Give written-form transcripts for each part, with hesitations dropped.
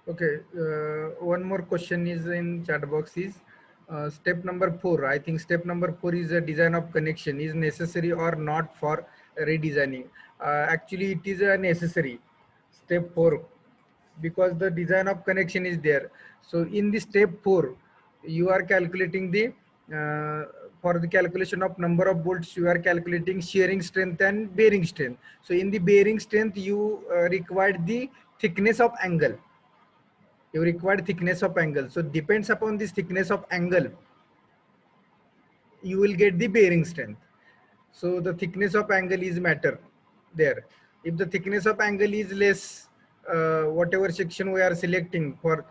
Okay, one more question is in chat box is step number 4. I think step number 4 is a design of connection is necessary or not for redesigning. Actually, it is a necessary step 4 because the design of connection is there. So in the step 4, you are calculating the for the calculation of number of bolts, you are calculating shearing strength and bearing strength. So in the bearing strength, you required the thickness of angle, you require thickness of angle. So depends upon this thickness of angle, you will get the bearing strength. So the thickness of angle is matter there. If the thickness of angle is less, whatever section we are selecting for,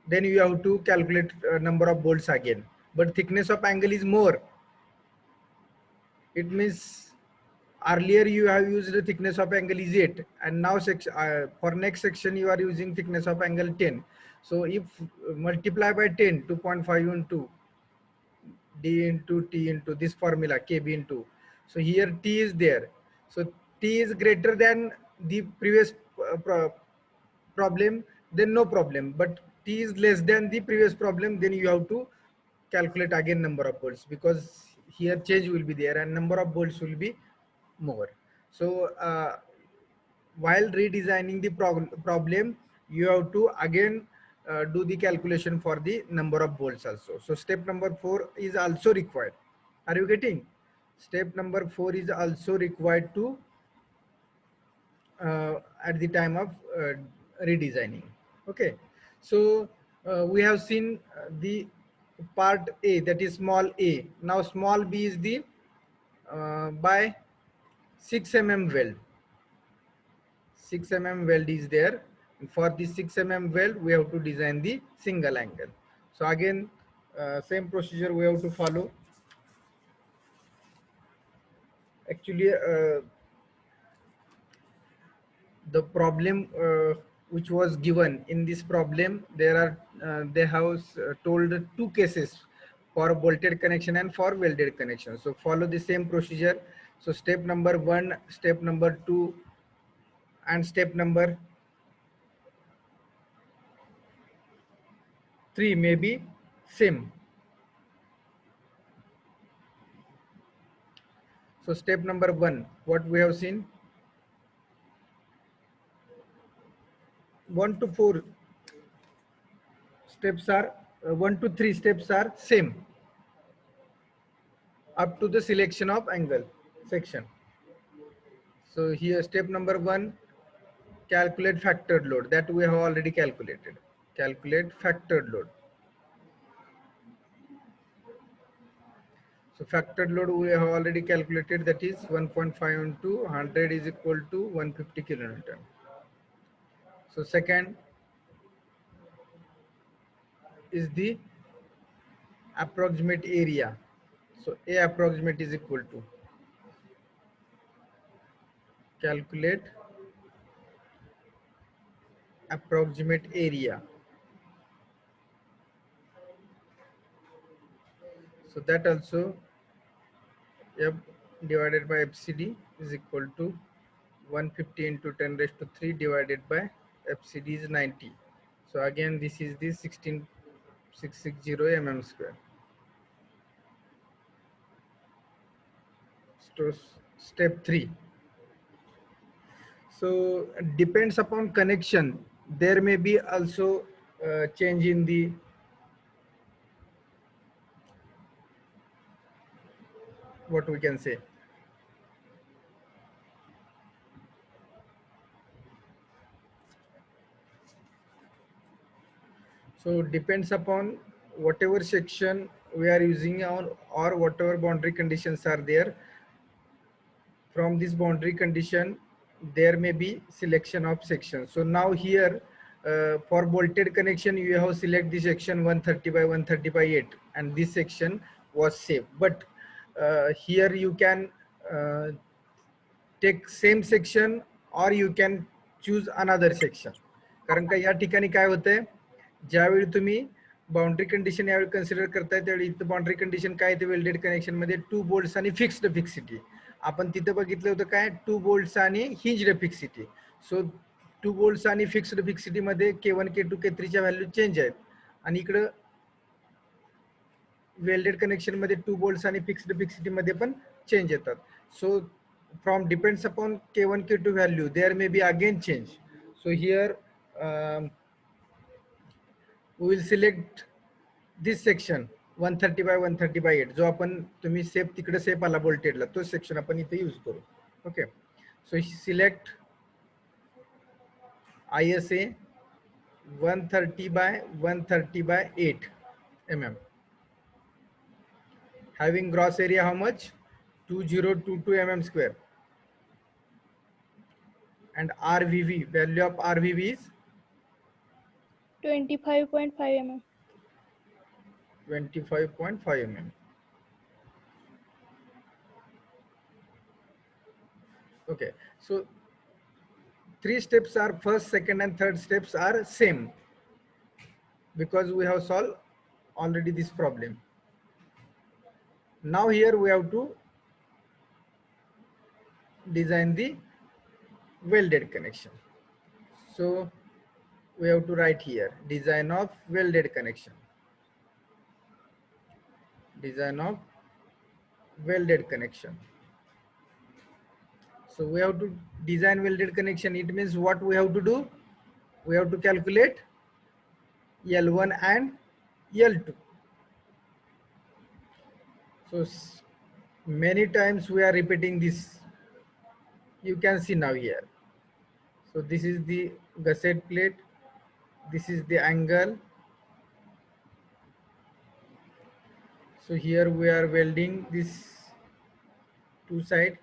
then you have to calculate number of bolts again. But thickness of angle is more. It means earlier you have used the thickness of angle is 8, and now for next section you are using thickness of angle 10. So if multiply by 10, 2.5 into d into t into this formula kb into, so here t is there, so t is greater than the previous problem, then no problem, but t is less than the previous problem, then you have to calculate again number of bolts, because here change will be there and number of bolts will be more. So while redesigning the problem, you have to again do the calculation for the number of bolts also. So step number 4 is also required. Are you getting? Step number 4 is also required to at the time of redesigning. Okay, so we have seen the part A, that is small a. Now small b is the by 6 mm weld. 6 mm weld is there. For the 6 mm weld, we have to design the single angle. So again, same procedure we have to follow. Actually, the problem which was given in this problem, there are they have told two cases for bolted connection and for welded connection. So follow the same procedure. So step number 1, step number 2, and step number 3 may be same. So step number 1, what we have seen, 1 to 4 steps are 1 to 3 steps are same up to the selection of angle section. So here step number 1, calculate factored load, that we have already calculated. Calculate factored load. So factored load we have already calculated, that is 1.5 into 100 is equal to 150 kilonewton. So second is the approximate area. So A approximate is equal to, calculate approximate area. So that also F divided by FCD is equal to 150 into 10 raised to 3 divided by FCD is 90. So again this is the 16660 mm square. So step 3. So depends upon connection, there may be also change in the what we can say. So depends upon whatever section we are using on, or whatever boundary conditions are there. From this boundary condition, there may be selection of sections. So now here for bolted connection, you have select the section 130 by 130 by 8, and this section was saved. But here you can take same section, or you can choose another section. कारण का या ठिकाणी काय होतंय, ज्यावेळी तुम्ही boundary condition यावेळी consider करताय त्यावेळी इथं बाउंड्री कंडिशन काय ते वेल्डेड कनेक्शन मध्ये 2 बोल्ट्स आणि फिक्स्ड फिक्सिटी. आपण तिथं बघितलं होतं काय 2 बोल्ट्स आणि हिंज्ड फिक्सिटी. सो 2 volts आणि फिक्स्ड फिक्सिटी मध्ये K1 K2 K3 च्या व्हॅल्यू चेंज आहेत आणि इकडे वेल्डेड कनेक्शन मध्ये 2 volts आणि फिक्स्ड फिक्सिटी मध्ये पण चेंज येतात. सो from depends upon K1 K2 value there may be again change. So here we will select this section 130 by 130 by 8 जो आपण तुम्ही सेप तिकडे सेप आला voltage तो सेक्शन आपण इथे यूज करू. Okay, so select ISA 130 by 130 by 8 mm, having gross area how much 2022 mm square, and RVV value of RVV is 25.5 mm. 25.5 mm. Okay, so 3 steps are first, second and third steps are same because we have solved already this problem. Now here we have to design the welded connection. So we have to write here design of welded connection. Design of welded connection. So we have to design welded connection. It means what we have to do? We have to calculate L1 and L2. So many times we are repeating this. You can see now here. So this is the gusset plate. This is the angle. So here we are welding this two side.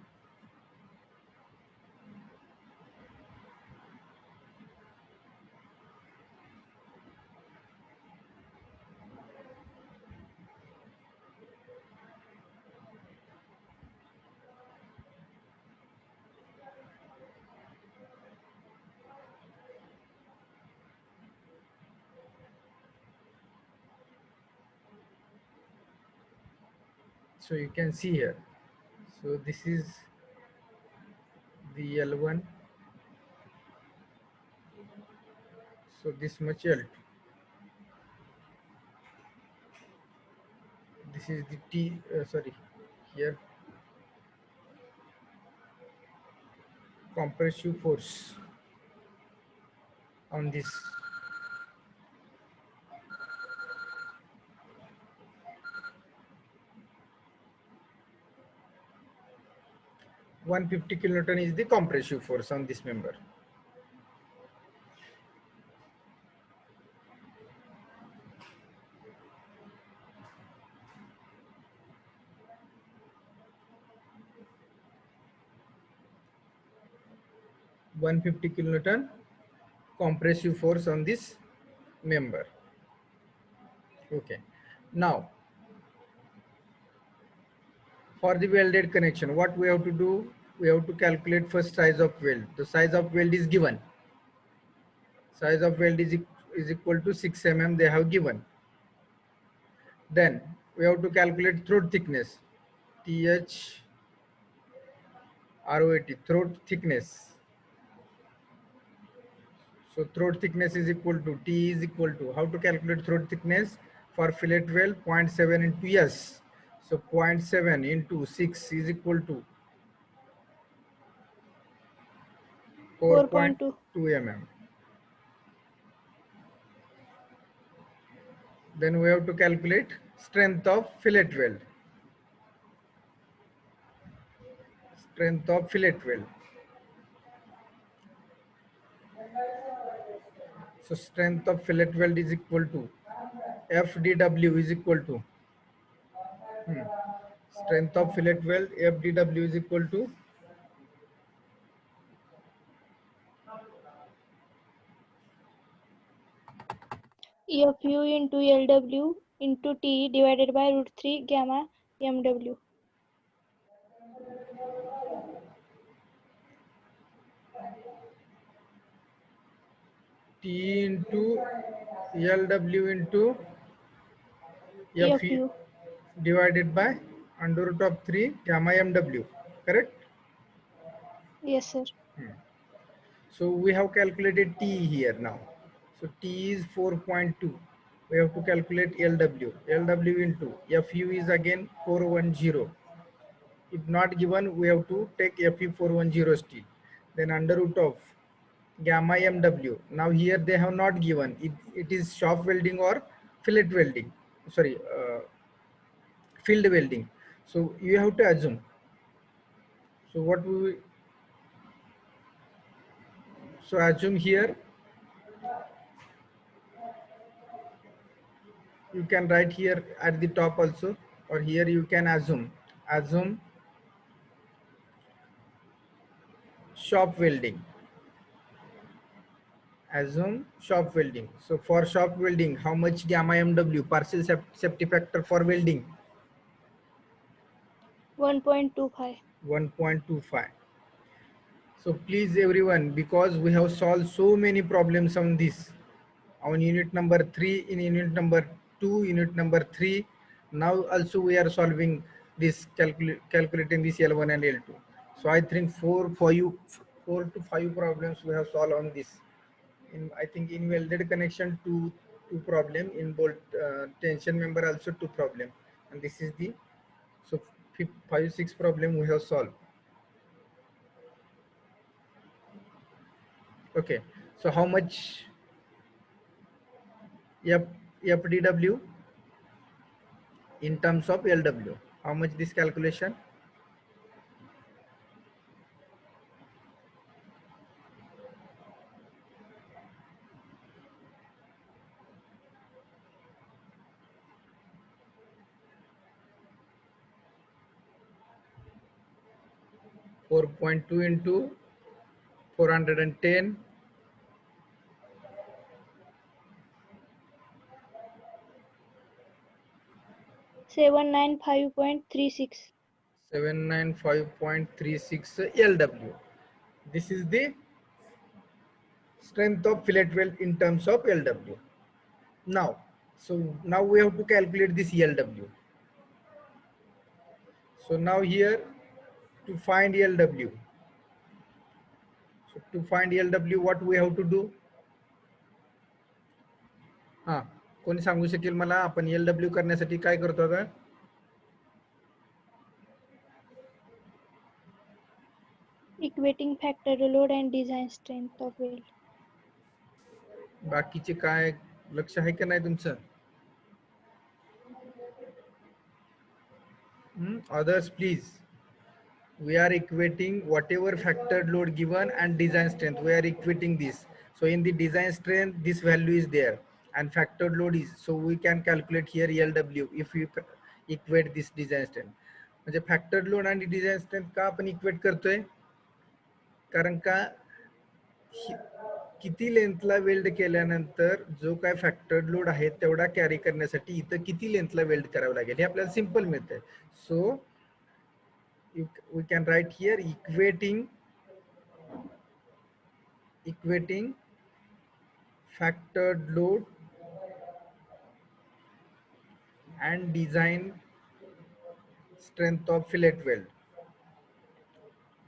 So you can see here. So this is the L1. So this much L2. This is the T, sorry, here compressive force on this. (150 kilonewton) is the compressive force on this member. (150 kilonewton) compressive force on this member. Okay, now for the welded connection, what we have to do? We have to calculate first size of weld. The size of weld is given. Size of weld is equal to 6 mm they have given. Then we have to calculate throat thickness. THROAT, throat thickness. So throat thickness is equal to T is equal to, how to calculate throat thickness for fillet weld? 0.7 into S. So 0.7 into 6 is equal to 4.2 mm. Then we have to calculate strength of fillet weld. Strength of fillet weld. So strength of fillet weld is equal to FDW is equal to strength of fillet weld FDW is equal to FU into LW into T divided by root 3 gamma MW. T into LW into FU divided by under root of 3 gamma MW, correct? Yes, sir. So we have calculated T here now. So T is 4.2. We have to calculate LW. LW into FU is again 410. If not given, we have to take FE 410 steel. Then under root of gamma MW. Now here they have not given. It is shop welding or fillet welding. Sorry, field welding. So you have to assume. So what we so assume here, you can write here at the top also, or here you can assume shop welding. Assume shop welding. So for shop welding, how much gamma MW partial safety factor for welding? 1.25. 1.25. So please everyone, because we have solved so many problems on this, on unit number 3, in unit number 2, unit number 3, now also we are solving this, calculating this L1 and L2. So I think 4 to 5 problems we have solved on this. I think in welded connection, two problem, in bolt tension member also 2 problem, and this is the, so 5 6 problem we have solved. Okay, so how much FDW in terms of LW? How much this calculation? .2 into 410. 795.36. 795.36 LW. This is the strength of fillet weld in terms of LW. Now, so now we have to calculate this LW. So now here, to find LW. So to find LW, what we have to do? कोणी सांगू शकेल मला, आपण LW करण्यासाठी काय करतो आता? Equating factor load and design strength of weld. बाकीचे काय लक्ष आहे का नाही तुमचं? Others please. We are equating whatever factored load given and design strength. We are equating this. So in the design strength, this value is there, and factored load is. So we can calculate here LW if we equate this design strength. म्हणजे फॅक्टर्ड load आणि design strength का आपण equate करतोय? कारण का किती लेंथला weld केल्यानंतर जो काय फॅक्टर्ड लोड आहे तेवढा कॅरी करण्यासाठी इथं किती लेंथला वेल्ड करावं लागेल हे आपल्याला सिंपल मिळतंय. सो we can write here equating factored load and design strength of fillet weld.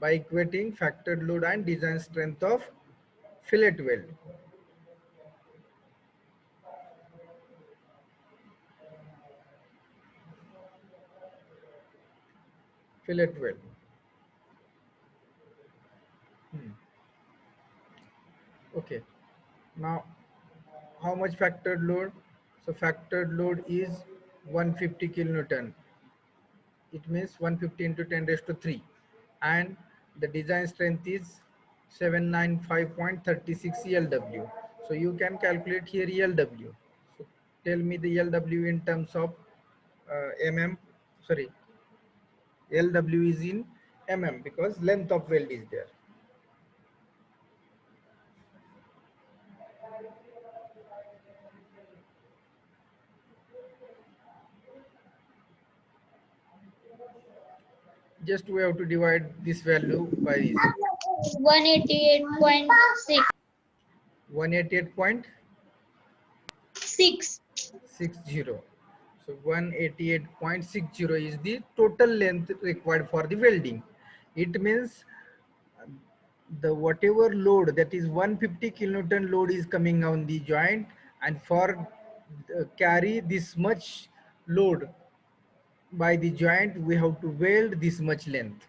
By equating factored load and design strength of fillet weld. Fillet weld. Okay. Now, how much factored load? So factored load is 150 kilonewton. It means 150 into 10 raised to 3. And the design strength is 795.36 LW. So you can calculate here LW. So tell me the LW in terms of mm. Sorry, LW is in mm because length of weld is there. Just we have to divide this value by this. 188.6. 188.60. So 188.60 is the total length required for the welding. It means the whatever load, that is 150 kilonewton load is coming on the joint, and for carry this much load by the joint we have to weld this much length.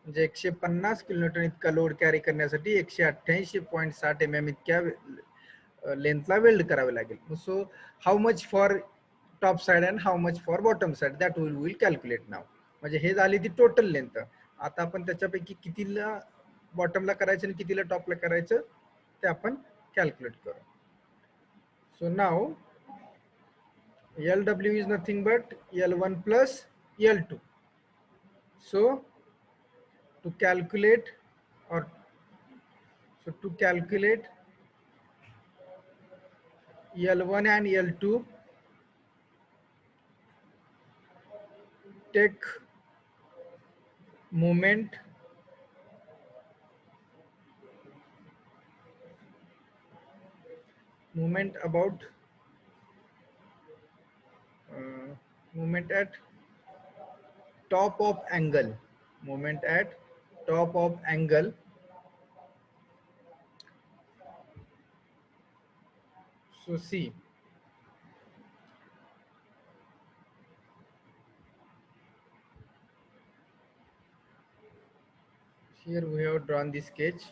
म्हणजे 150 kilonewton इतका load carry करण्यासाठी 188.60 mm इतक्या लेंथला वेल्ड करावे लागेल. So how much for top side and how much for bottom side, that will calculate now. म्हणजे हे झाली ती टोटल लेंथ. आता आपण त्याच्यापैकी कितीला बॉटमला करायचं आणि कितीला टॉपला करायचं ते आपण कॅल्क्युलेट करू. सो नाव LW is nothing but L1 plus L2. So to calculate L1 and L2, take moment about moment at top of angle, So see, here we have drawn the sketch.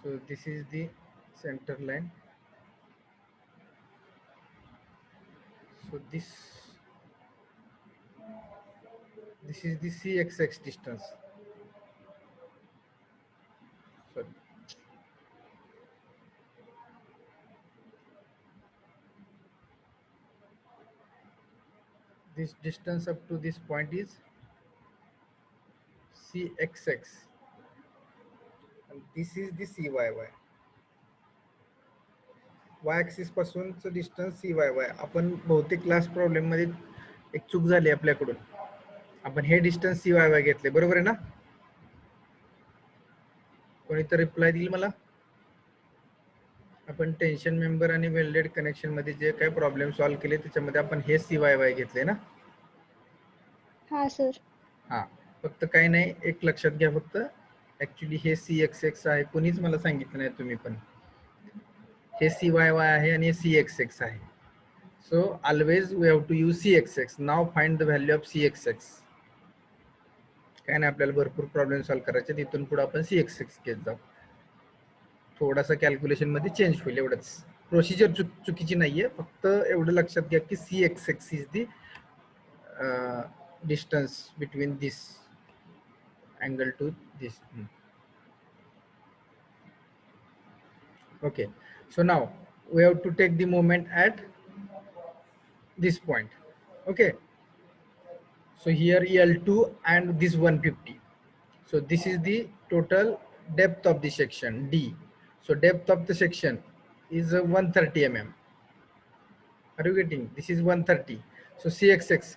So this is the center line. So this is the CXX distance. Sorry. This distance up to this point is CXX, and this is the CYY. Y axis पासूनचं distance CYY. आपण बहुतेक class problem मध्ये एक चूक झाली आपल्याकडून. आपण हे distance CYY घेतले, बरोबर आहे ना? कोणीतरी रिप्लाय देईल मला? आपण टेन्शन मेंबर आणि वेल्डेड कनेक्शन मध्ये जे काही प्रॉब्लेम सॉल्व्ह केले त्याच्यामध्ये आपण हे CYY घेतले ना? हा सर. हा, फक्त काही नाही, एक लक्षात घ्या फक्त, ऍक्च्युली हे CXX आहे, कोणीच मला सांगितलं नाही, तुम्ही पण. हे CYY आहे आणि हे CXX आहे. So always we have to use CXX. Now find the value of CXX. काय नाही, आपल्याला भरपूर प्रॉब्लेम सॉल्व्ह करायचे, तिथून पुढे आपण CXX घेत जाऊ. थोडासा कॅल्क्युलेशन मध्ये चेंज होईल, एवढंच. प्रोसिजर चुकीची नाहीये, फक्त एवढं लक्षात घ्या की CXX is the distance between this angle to this. Okay, so now we have to take the moment at this point. Okay, so here L2 and this 150. So this is the total depth of the section D. So depth of the section is 130 mm. Are you getting? This is 130. So CXX.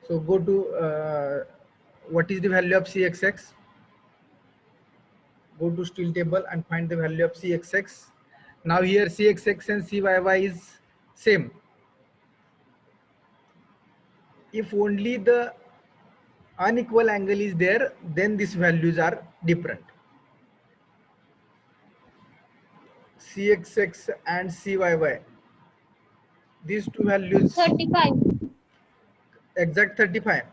So go to what is the value of CXX? Go to steel table and find the value of CXX. Now here CXX and CYY is same. If only the unequal angle is there, then these values are different. CXX and CYY, these two values 35. Exact 35.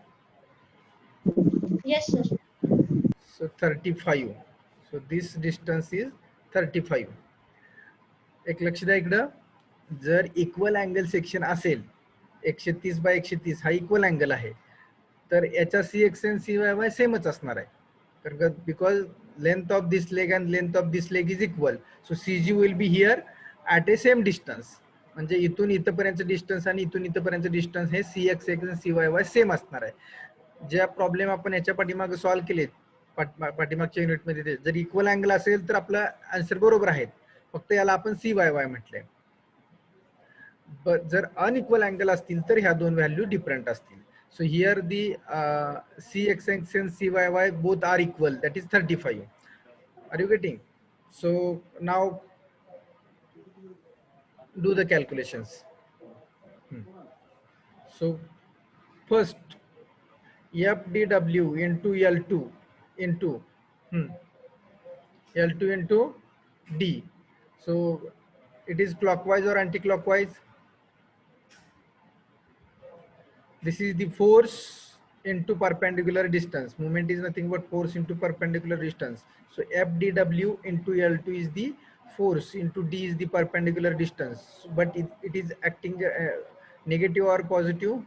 Yes sir. So 35. So this distance is 35. एक लक्ष द्या इकडं, जर equal angle section असेल 130 bye 130 हा equal angle आहे, तर याचा CX and CYY सेमच असणार आहे. तर because length of this leg and length of this leg is equal, so CG will be here at a same distance. म्हणजे इथून इथपर्यंत डिस्टन्स आणि इथून इथपर्यंत डिस्टन्स हे CX and CYY सेम असणार आहे. ज्या प्रॉब्लेम आपण याच्या पाठीमागे सॉल्व्ह केलेत पाठीमागच्या युनिटमध्ये, जर इक्वल अँगल असेल तर आपला आन्सर बरोबर आहे, फक्त याला आपण CYY म्हटलंय. जर अनइक्वल अँगल असतील तर ह्या दोन व्हॅल्यू डिफरंट असतील. So here the CXX and CYY both are equal, that is 35. Are you getting? So now do the calculations. So first FDW into L2 into L2 into D. So it is clockwise or anti-clockwise? This is the force into perpendicular distance. Moment is nothing but force into perpendicular distance. So FdW into L2 is the force, into D is the perpendicular distance. But it is acting negative or positive?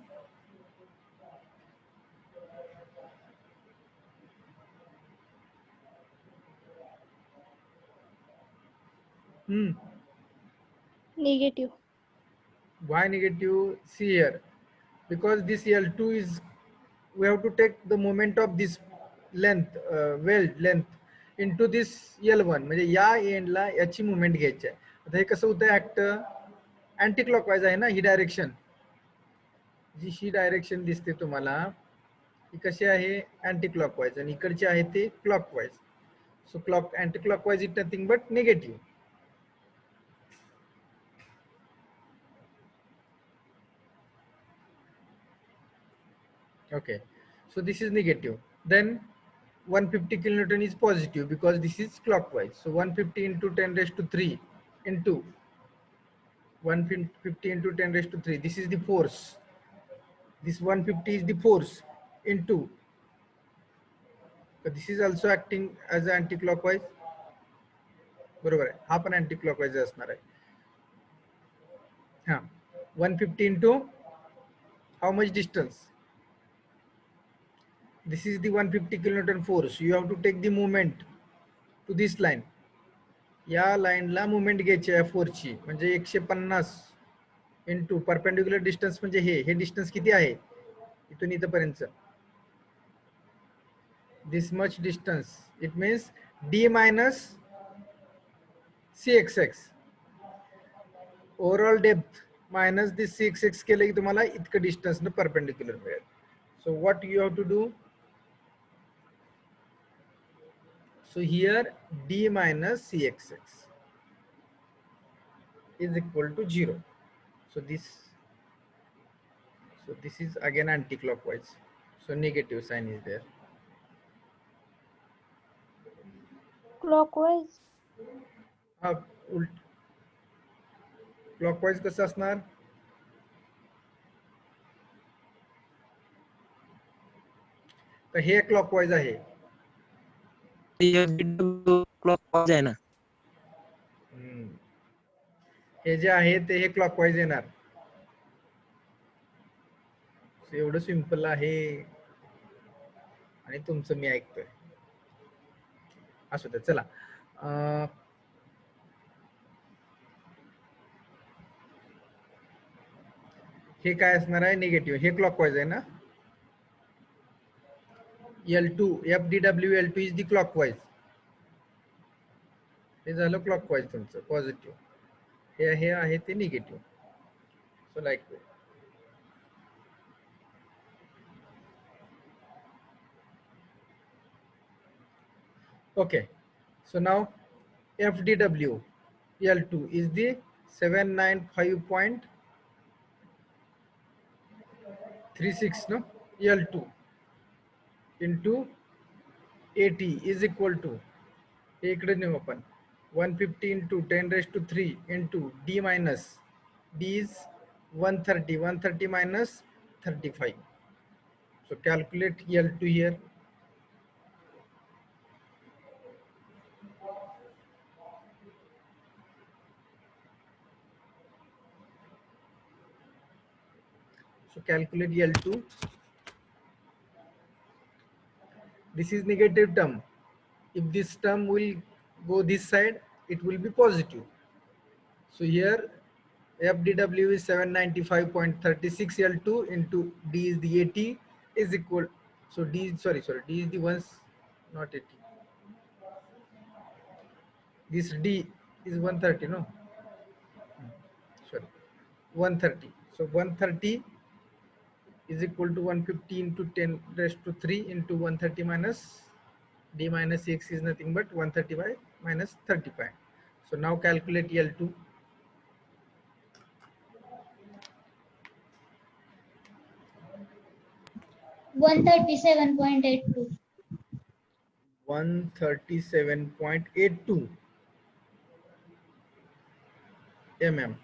Negative. Why negative? See here, because this L2 is, we have to take the moment of this length, weld length into this L1, म्हणजे या एंडला याची movement घ्यायची आहे. आता हे कसं होतं act anti clockwise आहे ना ही डायरेक्शन, जी ही डायरेक्शन दिसते तुम्हाला ही कशी आहे अँटी क्लॉकवाईज, आणि इकडची आहे ते clockwise. So clock anti clockwise is nothing but negative. Okay, so this is negative. Then 150 kilonewton is positive because this is clockwise. So 150 into 10 raised to 3 into 150 into 10 raised to 3. This is the force. This 150 is the force into. So this is also acting as anti-clockwise. बरोबर आहे, हा पण anti-clockwise असणार आहे. हा 150 into how much distance? This is the 150 kilonewton force. You have to take the moment to this line. या लाईनला movement घ्यायची आहे फोर्सची, म्हणजे 150 इंटू परपेंडिक्युलर डिस्टन्स, म्हणजे हे डिस्टन्स किती आहे इथून इथपर्यंत, this much distance. It means D minus CXX, overall depth minus this CXX केलं की तुम्हाला इतकं डिस्टन्स न परपेंडिक्युलर मिळेल. So what you have to do, so here D minus CXX is equal to 0. So this is again anti-clockwise. So negative sign is there. Clockwise. Clockwise कसं असणार? तर हे clockwise आहे, क्लॉकवाईज आहे ना. हे जे आहे ते हे क्लॉकवाईज येणार. एवढं सिंपल आहे आणि तुमचं मी ऐकतोय. असू द्या, चला. हे काय असणार आहे? निगेटिव्ह. हे क्लॉकवाईज आहे ना. L2 FdW L2 is the clockwise. हे झालं क्लॉकवाईज तुमचं पॉझिटिव्ह. हे आहे ते negative. So like okay, so now FdW L2 is the 795.36 no L2 into 80 is equal to, इकडे नेऊ आपण, 150 into 10 raised to 3 into D minus, D is 130, 130 minus 35. So calculate L2 here. So calculate L2. This is negative term. If this term will go this side, it will be positive. So here FdW is 795.36 L2 into D is the 80 is equal. So D, sorry, D is the ones, not 80. This D is 130, no? Sorry, 130. So 130 is equal to 150 into 10 raised to 3 into 130 minus D minus X is nothing but 135 minus 35. So now calculate L2. $137.82. 137.82 mm.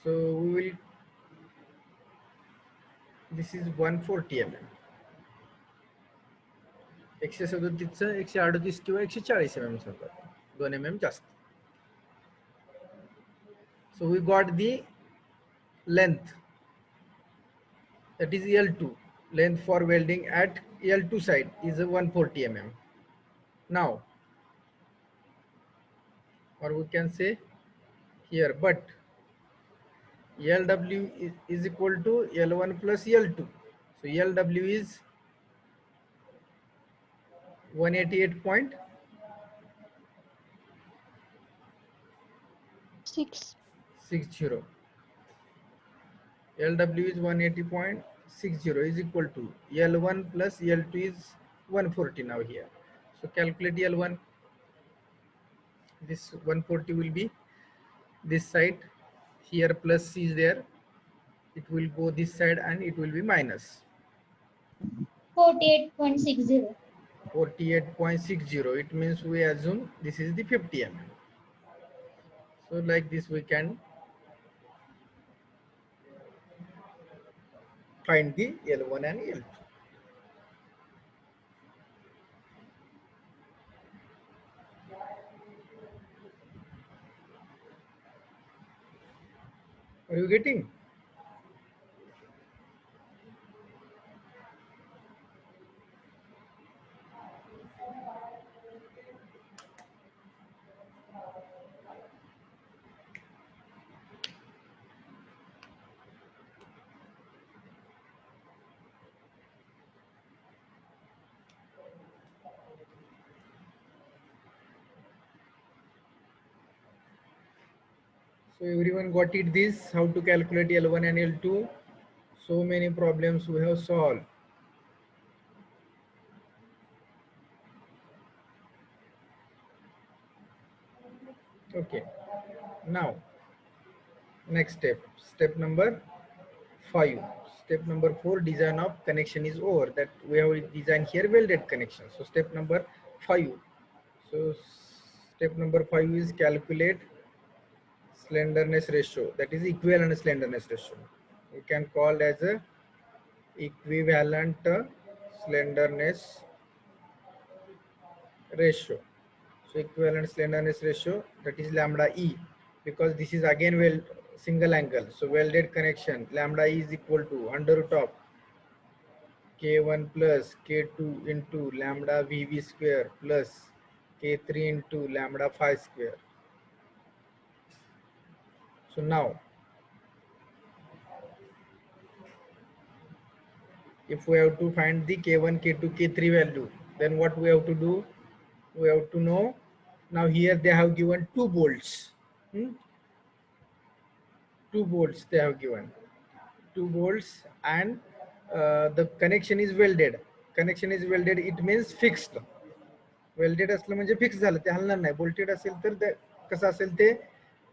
So we will, this is 140 mm. 137 चं 138 किंवा 140 mm समजा, 2 mm जास्त. So we got the length, that is L2. Length for welding at L2 side is 140 mm. Now, or we can say here, but LW is equal to L1 plus L2. So LW is 188.60. 6. LW is 180.60 is equal to L1 plus L2 is 140 now here. So calculate L1. This 140 will be this side, here plus C is there. It will go this side and it will be minus 48.60. 48.60. It means we assume this is the 50 mm. So like this we can find the L1 and L2. Are you getting? So everyone got it this, how to calculate L1 and L2. So many problems we have solved. Okay, now next step, step number 5. Step number 4, design of connection is over. That we have designed here welded connection. So step number 5. So step number 5 is calculate slenderness ratio, that is equivalent slenderness ratio. We can call as a equivalent slenderness ratio. So equivalent slenderness ratio, that is lambda E, because this is again weld single angle. So welded connection, lambda E is equal to under root of K1 plus K2 into lambda VV square plus K3 into lambda phi square. So now, if we have to find the K1, K2, K3 value, then what we have to do? We have to know, now here they have given 2 bolts. 2 bolts they have given. 2 bolts and the connection is welded. Connection is welded, it means fixed. Welded असलं म्हणजे fix झालं, ते हलणार नाही. Bolted असेल तर कसं असेल ते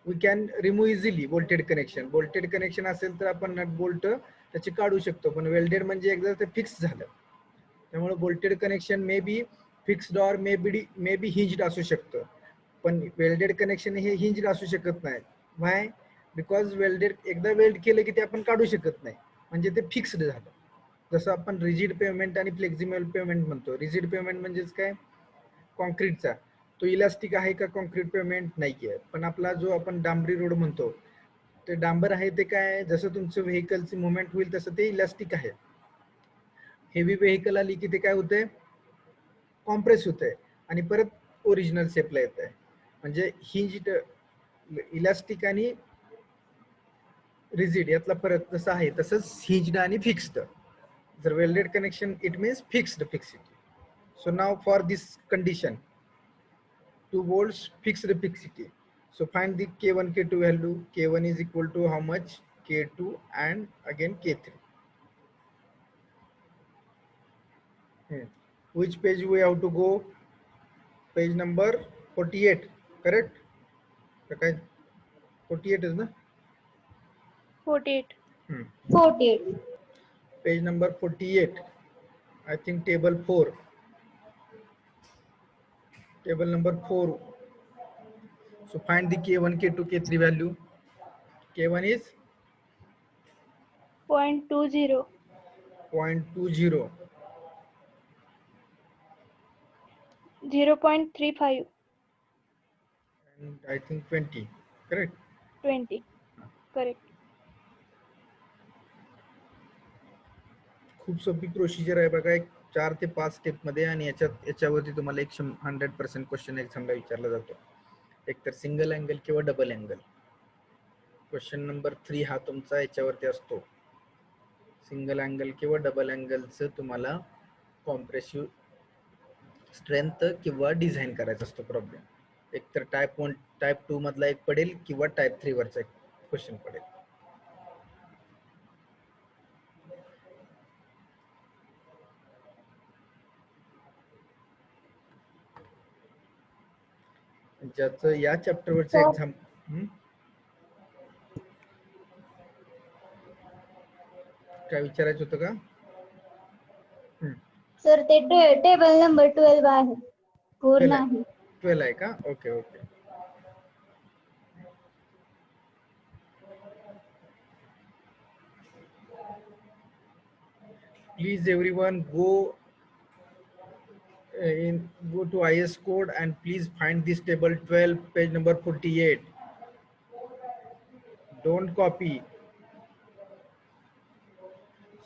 we can remove easily bolted connection. Bolted connection असेल तर आपण नट बोल्ट त्याचे काढू शकतो, पण वेल्डेड म्हणजे एकदा ते फिक्स झालं. त्यामुळे bolted connection may be fixed or may be hinged असू शकतं, पण वेल्डेड कनेक्शन हे हिंज्ड असू शकत नाही. व्हाय? बिकॉज वेल्डेड एकदा वेल्ड केलं की ते आपण काढू शकत नाही, म्हणजे ते फिक्स्ड झालं. जसं आपण रिजिड पेमेंट आणि फ्लेक्झिबल पेमेंट म्हणतो. रिजिड पेमेंट म्हणजेच काय? कॉन्क्रीटचा. तो इलास्टिक आहे का कॉन्क्रीट पेमेंट नाहीये. पण आपला जो आपण डांबरी रोड म्हणतो, ते डांबर आहे ते काय, जसं तुमचं व्हेकलची मुवमेंट होईल तसं ते इलास्टिक आहे. हेवी व्हेकल आली की ते काय होतंय, कॉम्प्रेस होतंय आणि परत ओरिजिनल शेपला येत आहे. म्हणजे हिंज्ड, इलास्टिक आणि रिजिड यातला फरक जसा आहे तसंच हिंज्ड आणि फिक्स्ड. जर welded connection it means fixed fixity. So now for this condition, 2 volts fixed fixity. So find the K1, K2 value. K1 is equal to how much? K2 and again K3. Which page we have to go? Page number 48, correct? Okay. 48 is na? 48. 48. Page number 48. I think table 4. Table number 4. So find the K1, K2, K3 value. K1 is 0.20, 0.20 0.35, and I think 20. Correct. 20. Correct. खूप सोपी procedure आहे बघा, एक 4 ते 5 step मध्ये, आणि याच्यावरती तुम्हाला 100% क्वेश्चन एक्झामला विचारला जातो. एक तर सिंगल अँगल किंवा डबल अँगल. क्वेश्चन नंबर 3 हा तुमचा याच्यावरती असतो. सिंगल अँगल किंवा डबल अँगलचं तुम्हाला कॉम्प्रेसिव्ह स्ट्रेंथ किंवा डिझाईन करायचा असतो प्रॉब्लेम. एक तर टाईप 1 टाईप 2 मधला एक पडेल किंवा टाईप 3 वरचा एक क्वेश्चन पडेल. ज्याचं या चॅप्टरवरचं Sir. एक्झाम. काय विचारायचं होतं का? सर ते टेबल नंबर 12 आहे, 4 12 नाही. 12 आहे का? Okay okay. Please everyone go to IS code and please find this table 12, page number 48. Don't copy.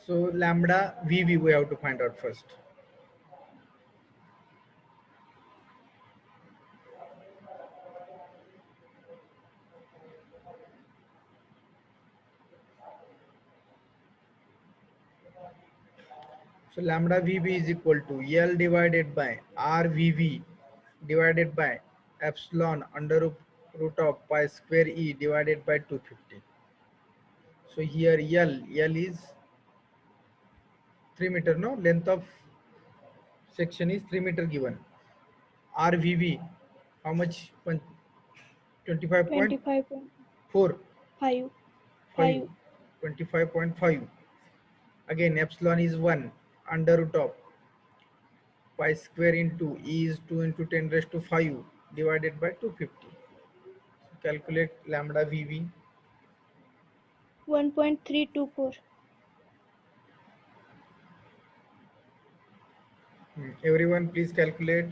So lambda VV we have to find out first. So lambda VV is equal to L divided by RVV divided by epsilon under root of pi square E divided by 250. So here L is 3 meter, no? Length of section is 3 meter given. RVV, how much? 25.4. 25.5. 5. 25.5. Again, epsilon is 1 under root of pi square into E is 2 into 10 raised to 5 divided by 250. So calculate lambda VV. 1.324. Everyone please calculate.